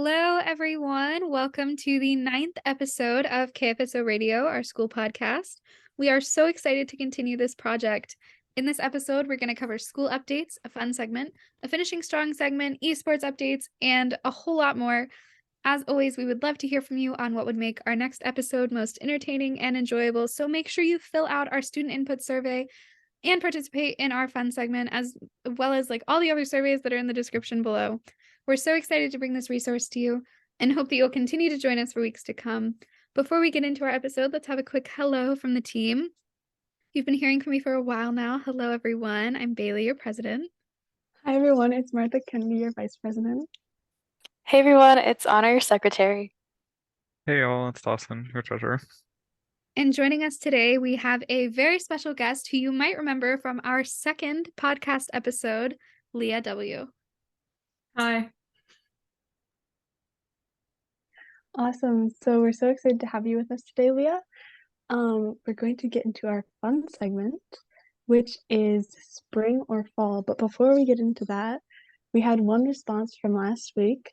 Hello, everyone. Welcome to the 9th episode of KFSO Radio, our school podcast. We are so excited to continue this project. In this episode, we're going to cover school updates, a fun segment, a finishing strong segment, esports updates, and a whole lot more. As always, we would love to hear from you on what would make our next episode most entertaining and enjoyable. So make sure you fill out our student input survey and participate in our fun segment, as well as all the other surveys that are in the description below. We're so excited to bring this resource to you and hope that you'll continue to join us for weeks to come. Before we get into our episode, let's have a quick hello from the team. You've been hearing from me for a while now. Hello, everyone. I'm Bailey, your president. Hi, everyone. It's Martha Kennedy, your vice president. Hey, everyone. It's Anna, your secretary. Hey, y'all. It's Dawson, your treasurer. And joining us today, we have a very special guest who you might remember from our second podcast episode, Leah W. Hi. Awesome. So we're so excited to have you with us today, Leah. We're going to get into our fun segment, which is spring or fall. But before we get into that, we had one response from last week,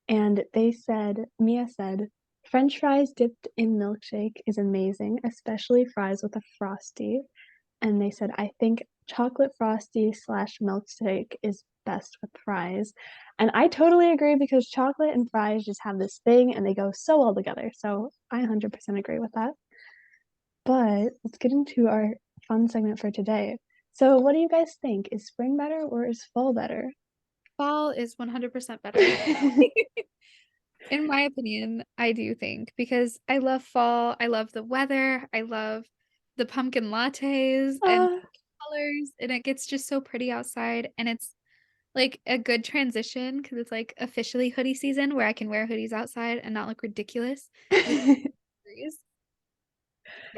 and Mia said, French fries dipped in milkshake is amazing, especially fries with a frosty. And they said, I think chocolate frosty / milkshake is best with fries. And I totally agree, because chocolate and fries just have this thing and they go so well together. So I 100% agree with that. But let's get into our fun segment for today. So what do you guys think? Is spring better or is fall better? Fall is 100% better. In my opinion, I do think, because I love fall. I love the weather. I love the pumpkin lattes and colors, and it gets just so pretty outside, and it's like a good transition because it's like officially hoodie season where I can wear hoodies outside and not look ridiculous.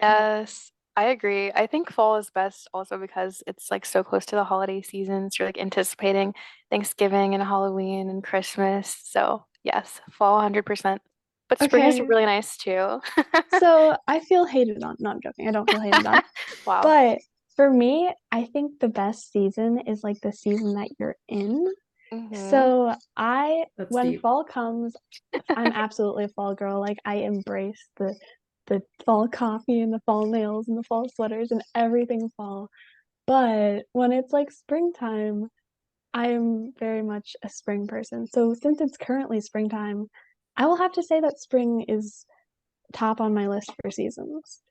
Yes, I agree. I think fall is best also because it's so close to the holiday seasons. You're anticipating Thanksgiving and Halloween and Christmas. So yes, fall 100%. But spring is Okay. really nice too. So I feel hated on. No, I'm joking. I don't feel hated on. Wow. But for me, I think the best season is the season that you're in. So That's when deep. fall comes, I'm absolutely a fall girl. I embrace the fall coffee and the fall nails and the fall sweaters and everything fall. But when it's springtime, I'm very much a spring person. So since it's currently springtime, I will have to say that spring is top on my list for seasons.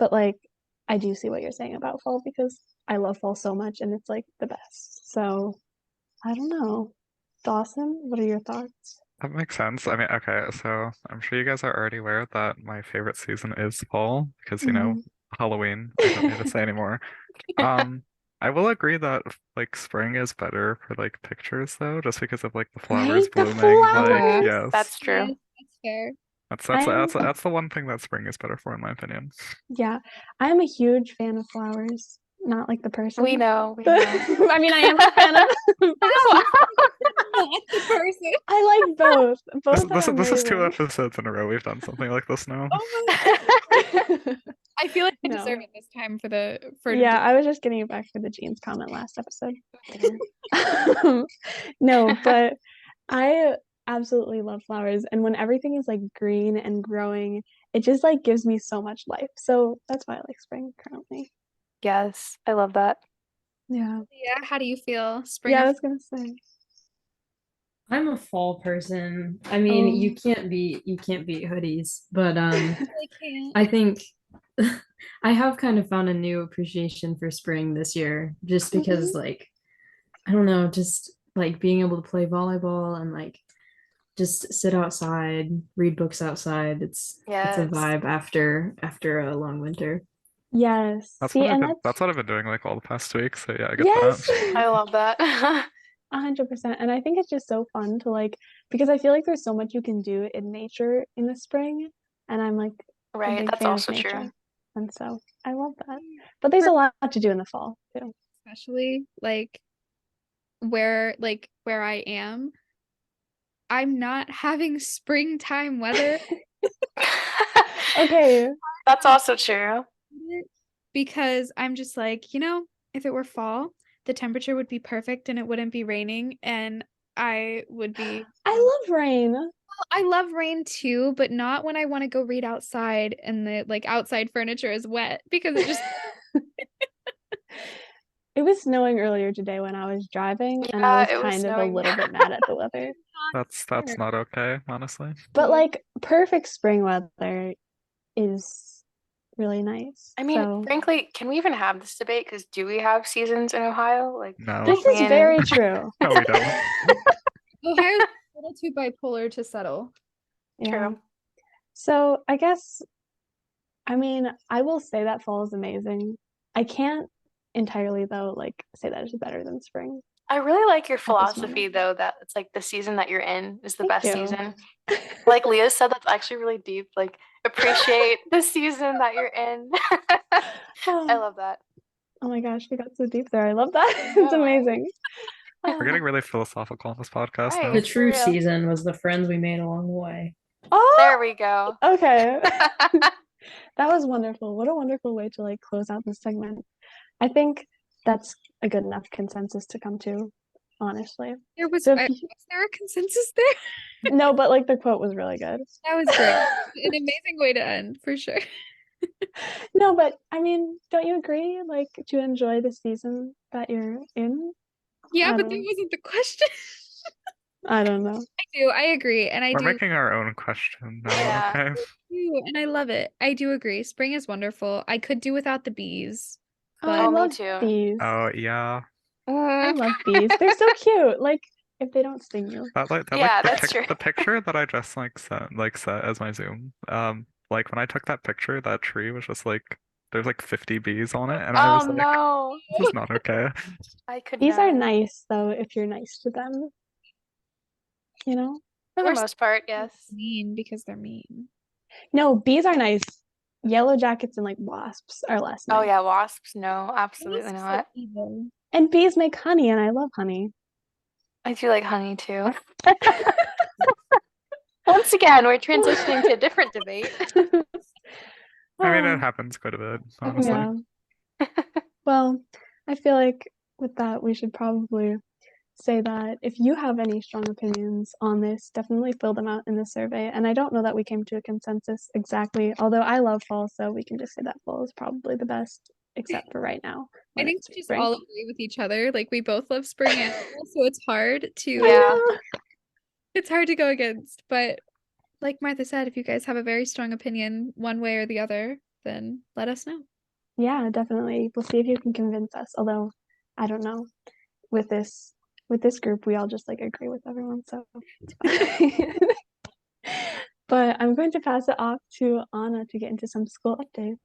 But I do see what you're saying about fall, because I love fall so much and it's the best. So I don't know. Dawson, what are your thoughts? That makes sense. I mean, okay, so I'm sure you guys are already aware that my favorite season is fall because, Halloween, I don't need to say anymore. I will agree that spring is better for pictures though, just because of the flowers Right? The blooming. flowers! Yes. That's true. That's fair. That's the one thing that spring is better for, in my opinion. Yeah, I am a huge fan of flowers. Not the person. We know. I mean, I am a fan of Not the person. I like both. Both are This is 2 amazing. episodes in a row we've done something like this now. I feel like I No. deserve it this time Yeah, I was just getting it back for the jeans comment last episode. No, but I absolutely love flowers, and when everything is green and growing, it just gives me so much life. So that's why I like spring currently. Yes, I love that. Yeah. Yeah, how do you feel? Spring Yeah, or I was gonna say. I'm a fall person. I mean, Oh. you can't beat hoodies, but I can't. I think I have kind of found a new appreciation for spring this year, just because I don't know, just being able to play volleyball and just sit outside, read books outside. It's a Yes. vibe after a long winter. Yes. That's See, what and that's what I've been doing all the past week. So yeah, I get yes. that. I love that. 100%. And I think it's just so fun to because I feel there's so much you can do in nature in the spring, and I'm a Right, big that's fan also of nature. true. And so I love that. But there's a lot to do in the fall too. Especially where I am, I'm not having springtime weather. Okay. That's also true. Because I'm just if it were fall, the temperature would be perfect and it wouldn't be raining, and I would be I love rain. I love rain too, but not when I want to go read outside and the like outside furniture is wet because it just It was snowing earlier today when I was driving, and Yeah, I it was was kind of a snowing. little bit mad at the weather. That's not okay, honestly. But like perfect spring weather is really nice. I mean, So frankly, can we even have this debate? Because do we have seasons in Ohio? Like, No. this like is me and- very true. No, we don't. Ohio's a little too bipolar to settle. Yeah. True. So I guess, I mean, I will say that fall is amazing. I can't entirely though like say that it's better than spring. I really like your this philosophy, moment. though, that it's like the season that you're in is the Thank best you. season. Like Leah said, that's actually really deep. Like, appreciate the season that you're in. I love that. Oh my gosh, we got so deep there. I love that. I It's know, right? amazing. We're getting really philosophical on this podcast Right. now. The For true real. season was the friends we made along the way. Oh, There we go. okay. That was wonderful. What a wonderful way to like close out this segment. I think that's a good enough consensus to come to, honestly. There was, So if was there a consensus there? No, but like the quote was really good. That was great. An amazing way to end, for sure. No, but I mean, don't you agree? Like to enjoy the season that you're in? Yeah, I but don't that know. wasn't the question. I don't know. I do. I agree. And I We're do making our own question now, Yeah. okay? too, and I love it. I do agree. Spring is wonderful. I could do without the bees, Oh, I Oh, but me love too. bees. Oh yeah. I Mm, love bees. They're so cute. Like if they don't sting you. Yeah, that's true. The picture that I just like set as my zoom. Like when I took that picture, that tree was just like there's like 50 bees on it, and I Oh was like, no. this is not okay. I could Bees are never. nice though if you're nice to them. You know? For the Or most part, yes. mean because they're mean. No, bees are nice. Yellow jackets and like wasps are less Oh nice. yeah, wasps, no, absolutely Wasps not. are evil. And bees make honey, and I love honey. I do like honey too. Once again, we're transitioning to a different debate. I mean, it Oh, happens quite a bit, honestly. yeah. Well, I feel like with that, we should probably say that if you have any strong opinions on this, definitely fill them out in the survey. And I don't know that we came to a consensus exactly, although I love fall, so we can just say that fall is probably the best, except for right now. I when think it's we just spring. all agree with each other. Like we both love spring and fall, so it's hard to Yeah. it's hard to go against. But like Martha said, if you guys have a very strong opinion one way or the other, then let us know. Yeah, definitely. We'll see if you can convince us. Although, I don't know. With this group, we all just like agree with everyone, so it's fine. But I'm going to pass it off to Anna to get into some school updates.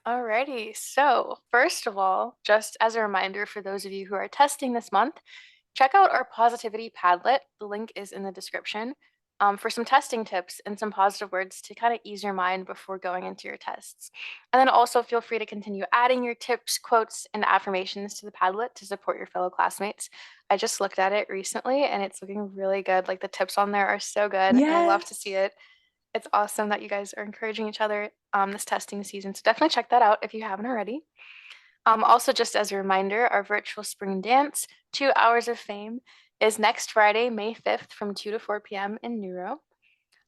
Alrighty, so first of all, just as a reminder for those of you who are testing this month, check out our positivity Padlet. The link is in the description for some testing tips and some positive words to kind of ease your mind before going into your tests. And then also feel free to continue adding your tips, quotes, and affirmations to the Padlet to support your fellow classmates. I just looked at it recently and it's looking really good. Like the tips on there are so good. And I love to see it. It's awesome that you guys are encouraging each other this testing season. So definitely check that out if you haven't already. Also, just as a reminder, our virtual spring dance, 2 Hours of Fame, is next Friday, May 5th from 2 to 4 p.m. in Neuro.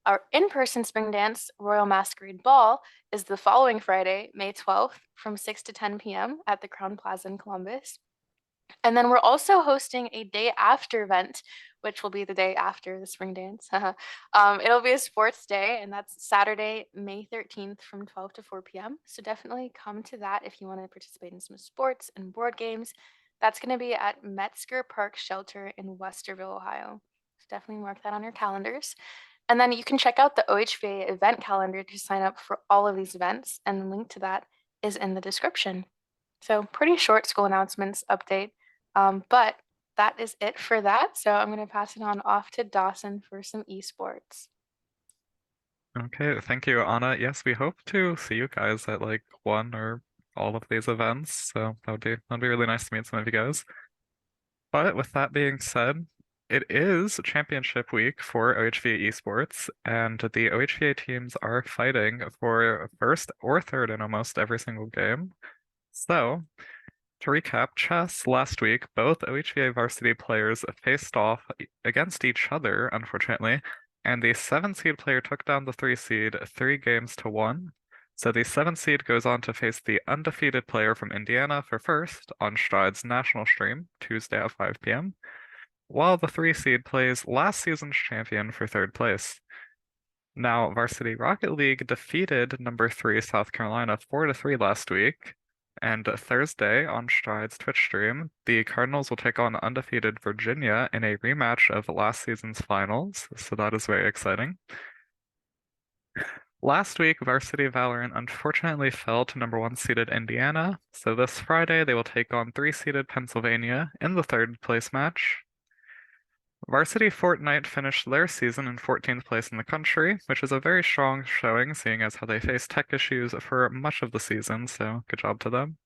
Our in-person spring dance, Royal Masquerade Ball, is the following Friday, May 12th from 6 to 10 p.m. at the Crown Plaza in Columbus. And then we're also hosting a day after event, which will be the day after the spring dance. It'll be a sports day, and that's Saturday, May 13th from 12 to 4 p.m. So definitely come to that if you want to participate in some sports and board games. That's going to be at Metzger Park Shelter in Westerville, Ohio. So definitely mark that on your calendars. And then you can check out the OHVA event calendar to sign up for all of these events, and the link to that is in the description. So pretty short school announcements update, but that is it for that. So I'm going to pass it on off to Dawson for some esports. Okay, thank you, Anna. Yes, we hope to see you guys at like one or all of these events. So that'd be really nice to meet some of you guys. But with that being said, it is championship week for OHVA esports, and the OHVA teams are fighting for first or third in almost every single game. So, to recap, chess last week, both OHVA varsity players faced off against each other, unfortunately, and the 7 seed player took down the 3 seed 3 games to 1. So the 7 seed goes on to face the undefeated player from Indiana for first on Stride's national stream, Tuesday at 5 p.m., while the 3 seed plays last season's champion for third place. Now, Varsity Rocket League defeated number 3 South Carolina 4-3 last week, and Thursday on Stride's Twitch stream, the Cardinals will take on undefeated Virginia in a rematch of last season's finals, so that is very exciting. Last week, Varsity Valorant unfortunately fell to number 1 seeded Indiana, so this Friday they will take on 3 seeded Pennsylvania in the third place match. Varsity Fortnite finished their season in 14th place in the country, which is a very strong showing, seeing as how they faced tech issues for much of the season, so good job to them.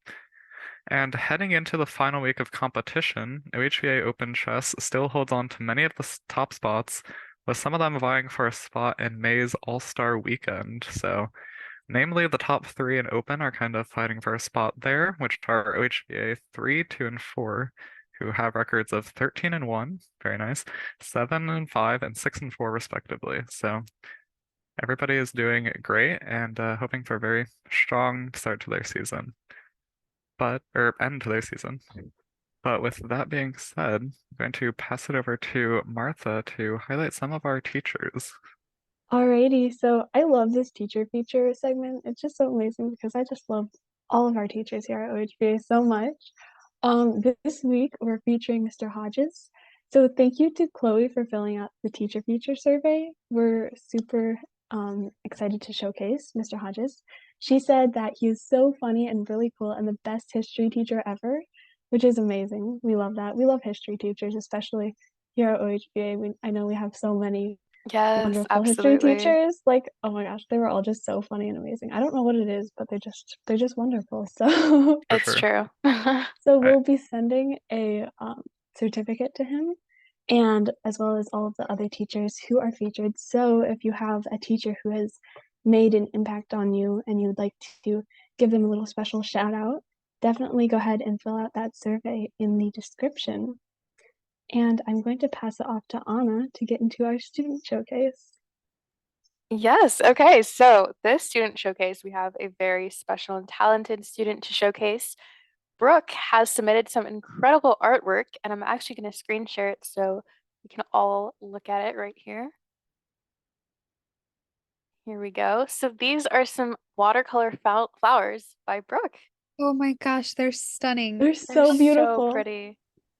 And heading into the final week of competition, OHVA Open Chess still holds on to many of the top spots, with some of them vying for a spot in May's All-Star Weekend. So, namely, the top 3 in Open are kind of fighting for a spot there, which are OHVA 3, 2, and 4, who have records of 13-1, very nice, 7-5, and 6-4 respectively. So everybody is doing great and hoping for a very strong start to their season. Or end to their season. But with that being said, I'm going to pass it over to Martha to highlight some of our teachers. Alrighty, so I love this teacher feature segment. It's just so amazing because I just love all of our teachers here at OHBA so much. This week we're featuring Mr. Hodges. So thank you to Chloe for filling out the teacher feature survey. We're super excited to showcase Mr. Hodges. She said that he is so funny and really cool and the best history teacher ever, which is amazing. We love that. We love history teachers, especially here at OHBA. I know we have so many Yes, wonderful history absolutely. teachers. Like, oh my gosh, they were all just so funny and amazing. I don't know what it is, but they're just wonderful. So It's sure. true. so we'll be sending a certificate to him, and as well as all of the other teachers who are featured. So if you have a teacher who has made an impact on you and you'd like to give them a little special shout out, definitely go ahead and fill out that survey in the description. And I'm going to pass it off to Anna to get into our student showcase. Yes, okay, so this student showcase, we have a very special and talented student to showcase. Brooke has submitted some incredible artwork, and I'm actually going to screen share it so we can all look at it right here. Here we go. So these are some watercolor flowers by Brooke. Oh my gosh, they're stunning. They're They're so beautiful. pretty,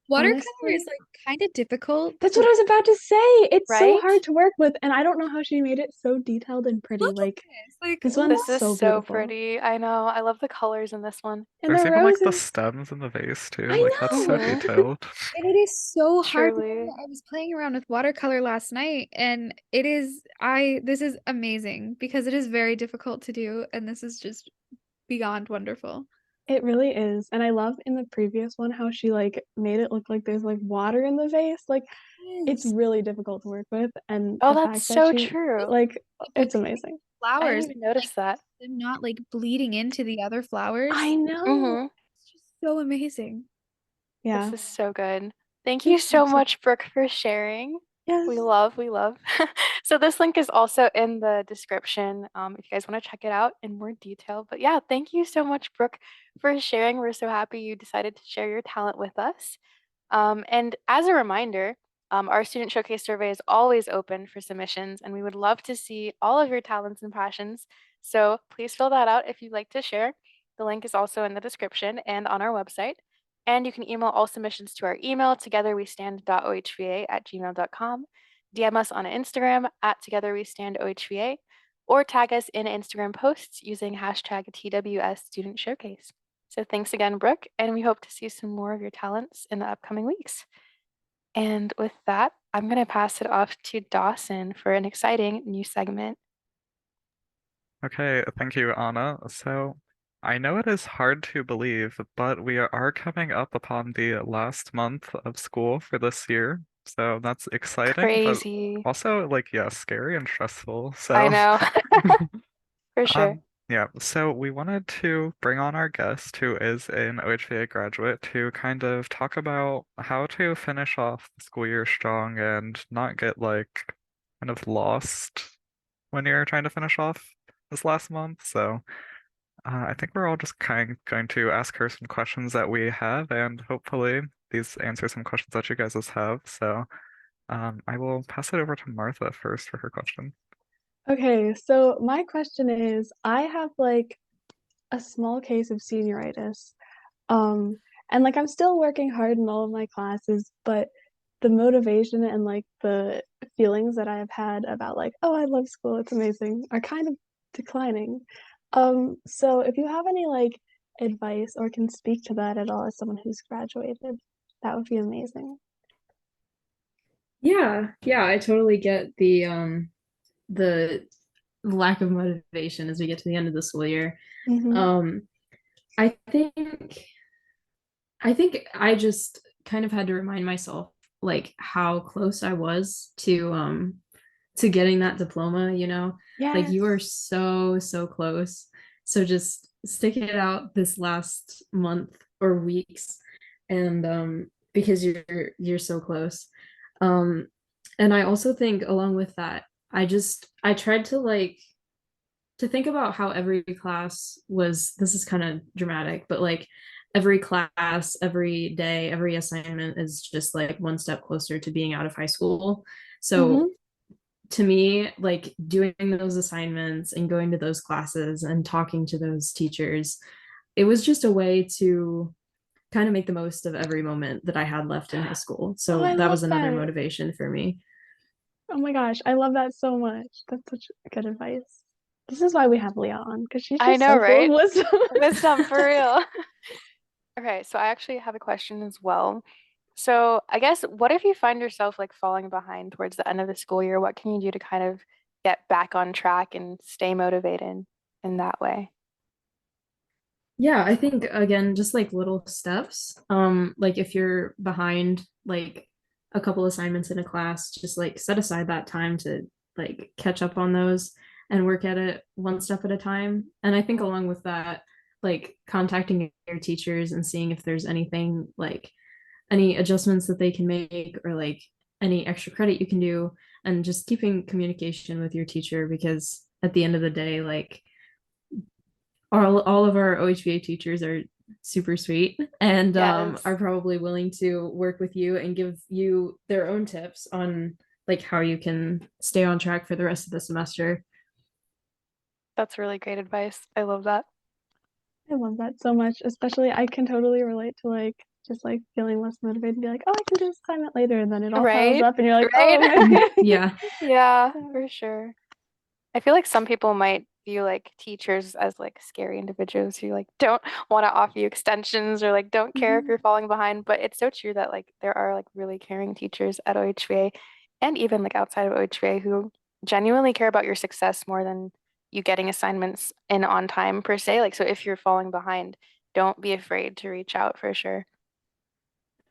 Watercolor honestly. is like kind of difficult. That's what I was about to say. It's so Right? hard to work with, and I don't know how she made it so detailed and pretty. Look at Like this. Like, this one's This is so so beautiful. pretty. I know. I love the colors in this one. And There's the even like the roses. stems in the vase too. I Like that's so know. detailed. and it is so hard to Truly. do. I was playing around with watercolor last night and this is amazing because it is very difficult to do and this is just beyond wonderful. It really is. And I love in the previous one how she like made it look like there's like water in the vase. Like it's Yes. really difficult to work with. And Oh, the that's fact that so she true. like it's Like, amazing. I flowers, didn't even notice that. them not like bleeding into the other flowers. I know. Mm-hmm. It's just so amazing. Yeah. This is so good. Thank you It's so so much, Brooke, for sharing. yes. We love. So this link is also in the description if you guys want to check it out in more detail. But yeah, thank you so much, Brooke, for sharing. We're so happy you decided to share your talent with us. And as a reminder, our student showcase survey is always open for submissions, and we would love to see all of your talents and passions. So please fill that out if you'd like to share. The link is also in the description and on our website. And you can email all submissions to our email, togetherwestand.ohva@gmail.com, DM us on Instagram @togetherwestandohva, or tag us in Instagram posts using hashtag TWS Student Showcase. So thanks again, Brooke, and we hope to see some more of your talents in the upcoming weeks. And with that, I'm going to pass it off to Dawson for an exciting new segment. Okay, thank you, Anna. So I know it is hard to believe, but we are coming up upon the last month of school for this year. So that's exciting, but Crazy. also like, yeah, scary and stressful. I So know. For sure. yeah, so we wanted to bring on our guest who is an OHVA graduate to kind of talk about how to finish off the school year strong and not get like kind of lost when you're trying to finish off this last month. So I think we're all just going to ask her some questions that we have, and hopefully these answer some questions that you guys have. So I will pass it over to Martha first for her question. Okay, so my question is, I have like a small case of senioritis. And like I'm still working hard in all of my classes, but the motivation and like the feelings that I have had about like, oh, I love school, it's amazing, are kind of declining. So if you have any like advice or can speak to that at all as someone who's graduated, that would be amazing. Yeah, I totally get the lack of motivation as we get to the end of the school year. Mhm. I think I just kind of had to remind myself like how close I was to getting that diploma, you know? Like you are Yes. so close. So just stick it out this last month or weeks and because you're so close. Um and I also think along with that, I tried to like to think about how every class was, this is kind of dramatic, but like every class, every day, every assignment is just like one step closer to being out of high school. Mhm. So to me, like doing those assignments and going to those classes and talking to those teachers, it was just a way to kind of make the most of every moment that I had left in high school. Oh, So I that love was another that. motivation for me. Oh my gosh, I love that so much. That's such good advice. This is why we have Leah on, because she's I just know, so full of right? wisdom. Wisdom for real. Okay, so I actually have a question as well. So I guess what if you find yourself like falling behind towards the end of the school year? What can you do to kind of get back on track and stay motivated in that way? Yeah, I think again, just like little steps. Like if you're behind like a couple assignments in a class, just like set aside that time to like catch up on those and work at it one step at a time. And I think along with that, like contacting your teachers and seeing if there's anything like any adjustments that they can make or like any extra credit you can do and just keeping communication with your teacher because at the end of the day, like all of our OHVA teachers are super sweet and Yes, are probably willing to work with you and give you their own tips on like how you can stay on track for the rest of the semester. that's really great advice. I love that. I love that so much. Especially, I can totally relate to like just like feeling less motivated and be like, oh, I can do this assignment later, and then it all piles Right? up, and you're like, oh Right? man. Yeah. Yeah, for sure. I feel like some people might view like teachers as like scary individuals who like don't want to offer you extensions or like don't care if Mhm. you're falling behind. But it's so true that like there are like really caring teachers at OHVA and even like outside of OHVA who genuinely care about your success more than you getting assignments in on time per se. Like so if you're falling behind, don't be afraid to reach out for sure.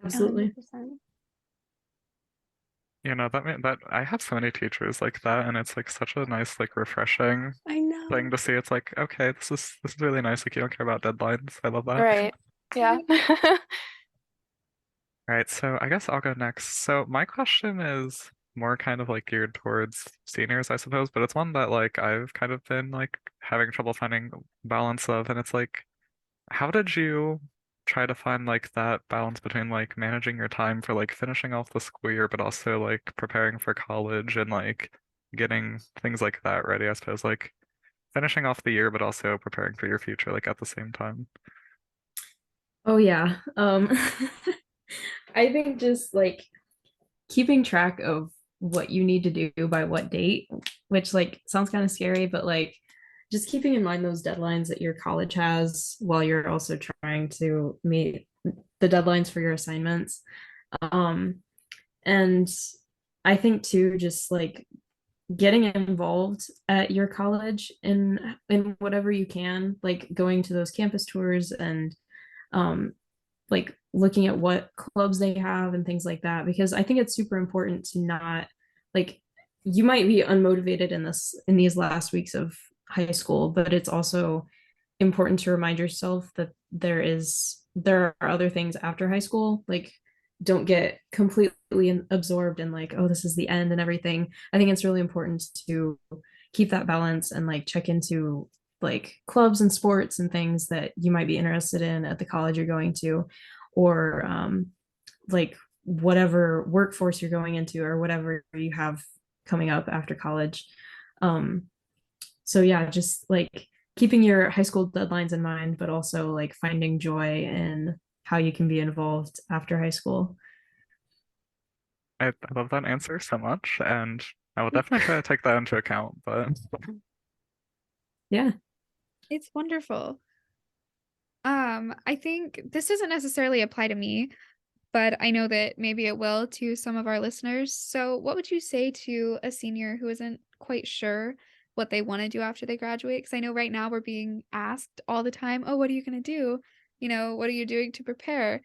Absolutely. 100%. You know, that I have so many teachers like that, and it's like such a nice, like refreshing I thing know. to see. It's like, okay, this is really nice. Like you don't care about deadlines. I love that. Right. Yeah. Right, so I guess I'll go next. So my question is more kind of like geared towards seniors, I suppose, but it's one that like I've kind of been like having trouble finding balance of, and it's like, how did you try to find like that balance between like managing your time for like finishing off the school year, but also like preparing for college and like getting things like that ready, I suppose, like finishing off the year, but also preparing for your future, like at the same time. Oh yeah. I think just like keeping track of what you need to do by what date, which like sounds kind of scary, but like just keeping in mind those deadlines that your college has while you're also trying to meet the deadlines for your assignments. Um, and I think too, just like getting involved at your college in whatever you can, like going to those campus tours and um like looking at what clubs they have and things like that because I think it's super important to not like you might be unmotivated in these last weeks of high school, but it's also important to remind yourself that there are other things after high school, like don't get completely absorbed in like, oh, this is the end and everything. I think it's really important to keep that balance and like check into like clubs and sports and things that you might be interested in at the college you're going to, or like whatever workforce you're going into or whatever you have coming up after college. Um, so yeah, just like keeping your high school deadlines in mind, but also like finding joy in how you can be involved after high school. I love that answer so much, and I will definitely try to take that into account. But Yeah. It's wonderful. I think this doesn't necessarily apply to me, but I know that maybe it will to some of our listeners. So, what would you say to a senior who isn't quite sure what they want to do after they graduate? Because I know right now we're being asked all the time, oh, what are you going to do? What are you doing to prepare?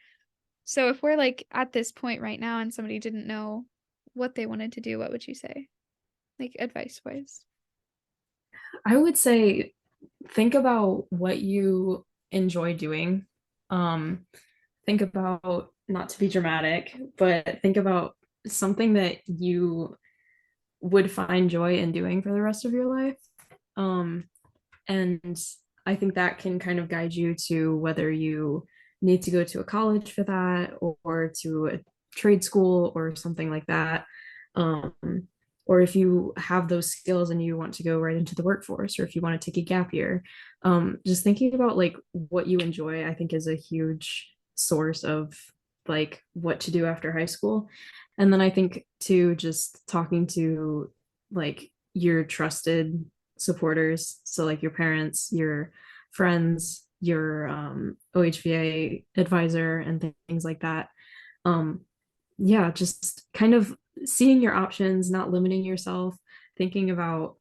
So, if we're like at this point right now and somebody didn't know what they wanted to do, what would you say? Like advice wise? I would say think about what you enjoy doing. Um, think about, not to be dramatic, but think about something that you would find joy in doing for the rest of your life. Um, and I think that can kind of guide you to whether you need to go to a college for that, or to a trade school or something like that. Um, or if you have those skills and you want to go right into the workforce, or if you want to take a gap year. Just thinking about like what you enjoy, I think is a huge source of like what to do after high school. And then I think too, just talking to like your trusted supporters, so like your parents, your friends, your OHVA advisor, and things like that. um yeah, just kind of seeing your options, not limiting yourself, thinking about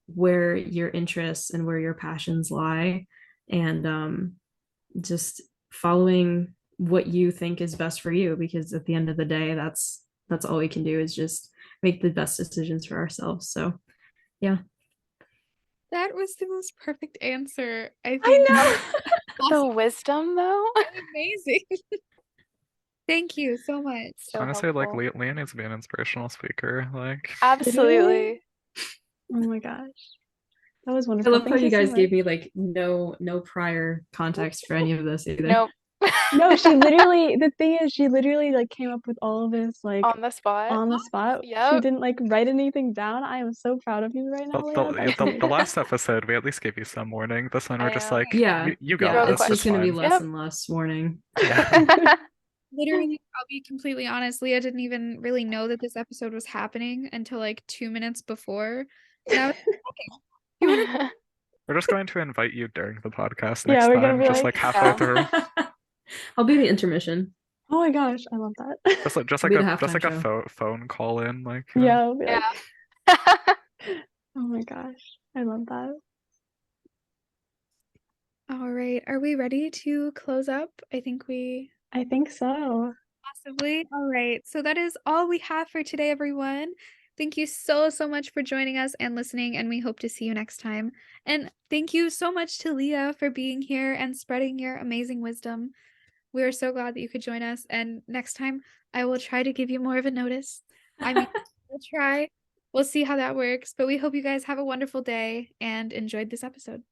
where your interests and where your passions lie, and just following what you think is best for you, because at the end of the day, that's all we can do, is just make the best decisions for ourselves. So yeah. That was the most perfect answer. I I think know. The awesome. wisdom, though. Amazing. Thank you so much. So honestly, like helpful. Leah needs to be an inspirational speaker. Like, Absolutely. Oh my gosh. That was I wonderful. love how Thank you you so guys much. gave me like no prior context for any of this either. Nope. No, she literally, the thing is, she literally like came up with all of this like On the spot. on the spot. She Yep. didn't like write anything down. I am so proud of you right now, Leah. That's the amazing. last episode, we at least gave you some warning. This one, we're I just know. like, Yeah, you got yeah, Zero it's this. It's just going to be questions. fine. less Yep. and less warning. Yeah. Literally, I'll be completely honest, Leah didn't even really know that this episode was happening until like 2 minutes before. And I was like, okay, you want We're just going to invite you during the podcast Yeah, next we're gonna time, be just like, like halfway Yeah. through. I'll be the intermission. oh my gosh, I love that. Just I'll like be the a halftime show. phone call in, like Yeah, I'll be Yeah. like, oh my gosh, I love that. All right, are we ready to close up? I think so. possibly. All right, so that is all we have for today, everyone. Thank you so, so much for joining us and listening, and we hope to see you next time. And thank you so much to Leah for being here and spreading your amazing wisdom. We are so glad that you could join us, and next time I will try to give you more of a notice. I mean, we'll try. We'll see how that works, but we hope you guys have a wonderful day and enjoyed this episode.